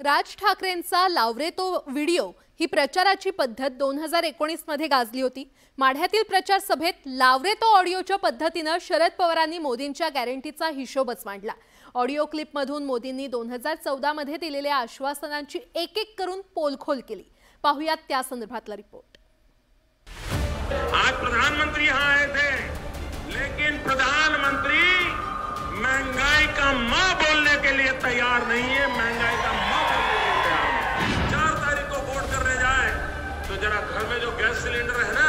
राज ठाकरेंचा लावरे तो व्हिडिओ ही प्रचाराची पद्धत 2019 मध्ये गाजली होती। माढ्यातील प्रचार सभेत लावरे तो ऑडिओच्या पद्धतीने शरद पवारांनी मोदींच्या गॅरंटीचा हिशोबच मांडला। ऑडिओ क्लिप मधून मोदींनी 2014 मध्ये दिलेल्या आश्वासनांची एक एक करून पोलखोल केली। पाहुयात त्या संदर्भातला रिपोर्ट। आज प्रधानमंत्री यहाँ आए थे, लेकिन प्रधानमंत्री महंगाई का मां बोलने के लिए तैयार नहीं है। महंगाई का मां बोलने के लिए तैयार नहीं। 4 तारीख को वोट करने जाए तो जरा घर में जो गैस सिलेंडर है ना,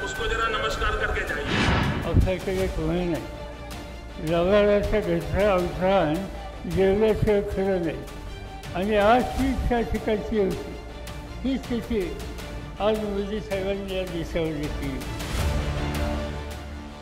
उसको जरा नमस्कार करके जाइए। अक्षय कोणी नाही, लवळाचं घेतलं अवसान जेवल्याशिवाय खरं नाही आणि आज ती इच्छा शिकायची होती। ही स्थिती आज मोदी साहेबांनी या दिशेवर केली।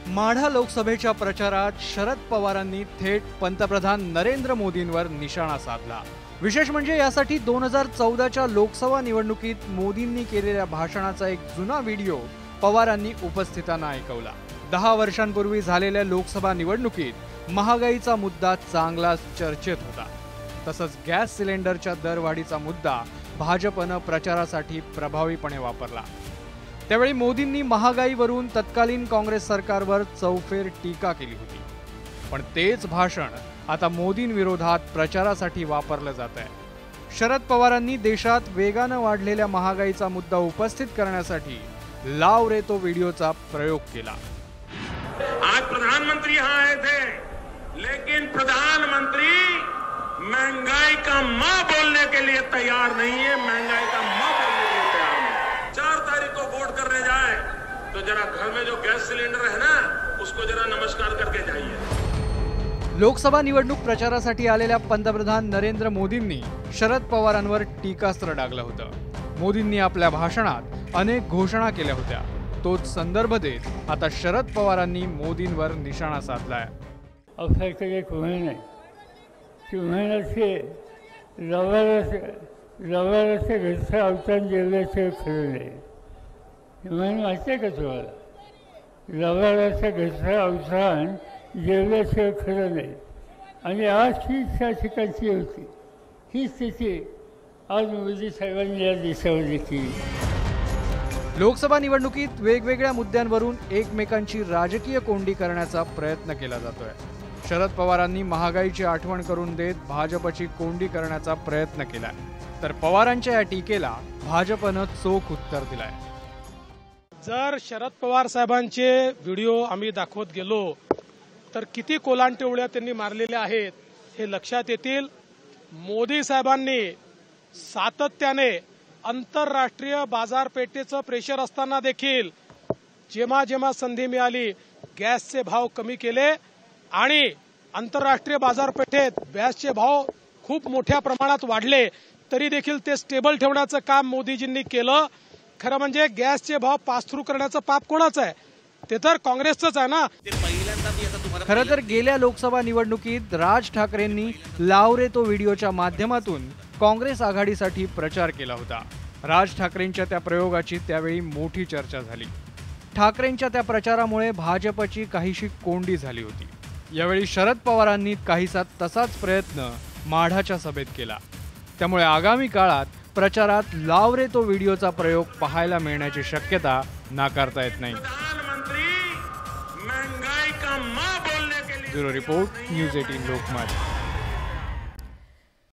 माढा लोकसभेच्या प्रचारात शरद पवारांनी थेट पंतप्रधान नरेंद्र मोदींवर निशाणा साधला। विशेष म्हणजे यासाठी 2014च्या लोकसभा निवडणुकीत मोदींनी केलेल्या भाषणाचा एक जुना व्हिडिओ पवारांनी उपस्थितांना ऐकवला। 10 वर्षांपूर्वी झालेल्या लोकसभा निवडणुकीत महागाईचा मुद्दा चांगलाच चर्चेत होता। तसंच गॅस सिलेंडरच्या दरवाढीचा मुद्दा भाजपने प्रचारासाठी प्रभावीपणे वापरला। त्यावेळी मोदींनी महागाईवरून तत्कालीन काँग्रेस सरकारवर चौफेर टीका केली होती। पण तेच भाषण आता मोदींविरोधात प्रचारासाठी वापरलं जात आहे। शरद पवारांनी देशात वेगाने वाढलेल्या महागाईचा मुद्दा उपस्थित करण्यासाठी लाव रे तो व्हिडिओचा प्रयोग केला। आज प्रधानमंत्री यहाँ आए थे, लेकिन प्रधानमंत्री महंगाई का मां बोलने के लिए तैयार नहीं है। महंगाई का मां बोलने के लिए तैयार नहीं। 4 तारीख को वोट करने जाए तो जरा घर में जो गैस सिलेंडर है ना, उसको जरा नमस्कार करके जाइए। लोकसभा निवडणूक प्रचारासाठी आलेल्या पंतप्रधान नरेंद्र मोदींनी शरद पवारांवर टीकास्त्र डागलं होतं। मोदींनी आपल्या भाषणात अनेक घोषणा केल्या होत्या। तोच संदर्भ देत आता शरद पवारांनी मोदींवर निशाणा साधलाय। अक्षय कोणी नाही, तुम्हाला लवळाचं घेतलं अवसान जेवल्याशिवाय खरं नाही। तुम्हाला माहिती आहे का तुम्हाला, लवळाचं घेतलं अवसान जेवल्याशिवाय खरं नाही आणि आज ती इच्छा शिकायची होती। ही स्थिती आज मोदी साहेबांनी या दिशेवर केली। लोकसभा निवडणुकीत वेगवेगळ्या मुद्द्यांवरून एकमेकांची राजकीय कोंडी करण्याचा प्रयत्न केला जातोय। शरद पवारांनी महागाईची आठवण करून देत भाजपची कोंडी करण्याचा प्रयत्न केलाय, तर पवारांच्या या टीकेला भाजपनं चोख उत्तर दिलंय। जर शरद पवार साहेबांचे व्हिडिओ आम्ही दाखवत गेलो तर किती कोलांटिवळ्या त्यांनी मारलेल्या आहेत हे लक्षात येतील। मोदी साहेबांनी सातत्याने आंतरराष्ट्रीय बाजारपेठेचं प्रेशर असताना देखील जेव्हा जेव्हा संधी मिळाली गॅसचे भाव कमी केले आणि आंतरराष्ट्रीय बाजारपेठेत गॅसचे भाव खूप मोठ्या प्रमाणात वाढले, तरी देखील ते स्टेबल ठेवण्याचं काम मोदीजींनी केलं। खरं म्हणजे गॅसचे भाव पास थ्रू करण्याचं पाप कोणाचं आहे? ते तर काँग्रेसचंच आहे ना। खरं तर गेल्या लोकसभा निवडणुकीत राज ठाकरेंनी लाव रे तो व्हिडिओच्या माध्यमातून काँग्रेस आघाडीसाठी प्रचार केला होता। राज ठाकरेंच्या त्या प्रयोगाची त्यावेळी मोठी चर्चा झाली। ठाकरेंच्या त्या प्रचारामुळे भाजपची काहीशी कोंडी झाली होती। यावेळी शरद पवारांनी काहीसा तसाच प्रयत्न माढाच्या सभेत केला। त्यामुळे आगामी काळात प्रचारात लाव रे तो व्हिडिओचा प्रयोग पाहायला मिळण्याची शक्यता नाकारता येत नाही। Bureau report, news 18 Lokmat.